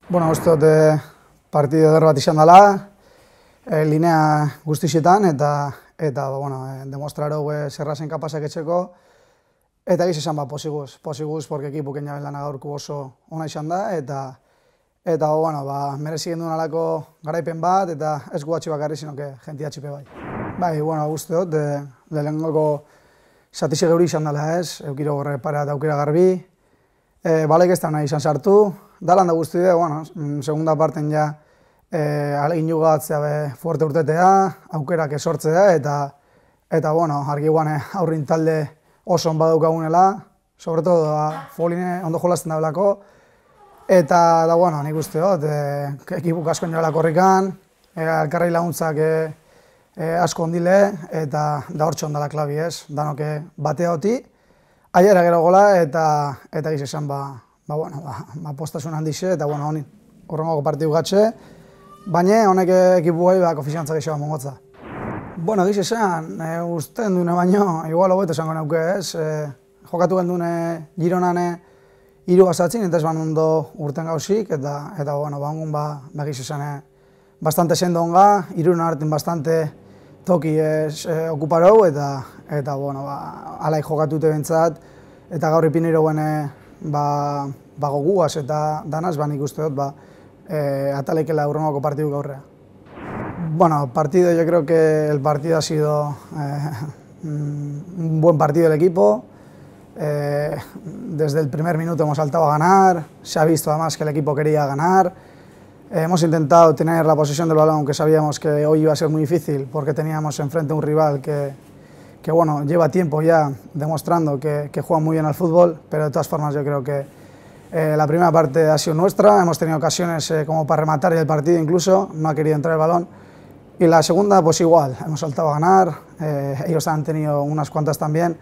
Bueno, uste dut partido eder bat izan dela, linea guztixetan, eta demostrarau zerrazen kapazak etxeko, eta egiz esan posiguz, porque ekipuken jaben lana gaurko oso ona izan da, eta merezi genduen alako garaipen bat, eta ez guatxi bakarri, sinoke jentiatxipe bai. Bai, uste dut, lehengoko zatize geuri izan dela ez, eukiro gorre pare eta aukera garbi, balaik ez da nahi izan sartu, dalan da guzti de, segunda parten ja alegin jugatzea be fuerte urtetea, aukerak esortzea, eta argi guane aurrin talde oso on badaukagunela, sobre todo Foline ondo jolazten dabelako, eta nik uste dut, ekipuk asko nioela korrikan, elkarrei laguntzak asko ondile, eta da hortxe ondala klabi ez, danoke batea hoti, aiera gero gola, eta giz esan postasun handixe, eta honi horrengoko partidu gatxe, baina honek ekipu gai kofiziantza gixoa mongotza. Giz esan, usten dune baino, igual hobeto esango nauke ez, jokatu gendune Gironane hiru gazatzin, eta ez ondo urten gausik, eta ongun giz esan, bastante sendo onga, hirun hartin bastante toki okuparau, eta alai jokatute bentsat, eta gaur ipinero guene goguaz eta danaz, nik uste dut, atalekela urrengoko partidu gaurrea. Partido, yo creo que el partido ha sido un buen partido del equipo. Desde el primer minuto hemos saltado a ganar, se ha visto además que el equipo quería ganar. Hemos intentado tener la posesión del balón, aunque sabíamos que hoy iba a ser muy difícil, porque teníamos enfrente un rival que lleva tiempo ya demostrando que juega muy bien al fútbol, pero de todas formas yo creo que la primera parte ha sido nuestra, hemos tenido ocasiones como para rematar el partido incluso, no ha querido entrar el balón, y la segunda pues igual, hemos saltado a ganar, ellos han tenido unas cuantas también,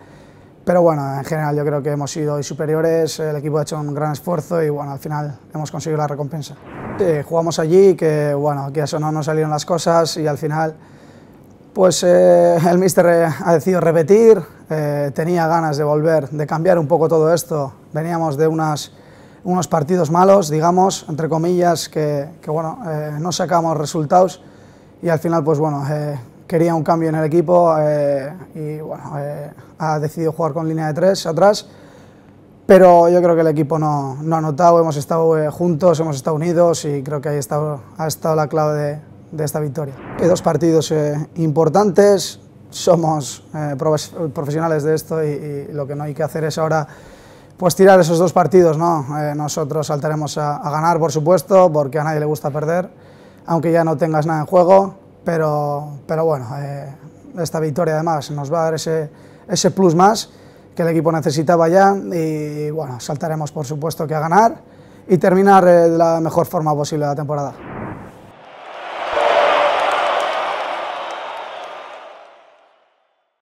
pero en general yo creo que hemos sido superiores, el equipo ha hecho un gran esfuerzo y al final hemos conseguido la recompensa. Jugamos allí, que eso no nos salieron las cosas y al final pues el míster ha decidido repetir, tenía ganas de volver, de cambiar un poco todo esto, veníamos de unos partidos malos, digamos, entre comillas, que no sacamos resultados y al final pues quería un cambio en el equipo y ha decidido jugar con línea de 3 atrás, pero yo creo que el equipo no ha notado, hemos estado juntos, hemos estado unidos y creo que ahí ha estado la clave de esta victoria. Hay dos partidos importantes, somos profesionales de esto y lo que no hay que hacer es ahora pues tirar esos dos partidos, ¿no? Nosotros saltaremos a ganar, por supuesto, porque a nadie le gusta perder, aunque ya no tengas nada en juego, pero esta victoria además nos va a dar ese plus más que el equipo necesitaba ya y saltaremos por supuesto que a ganar y terminar de la mejor forma posible la temporada.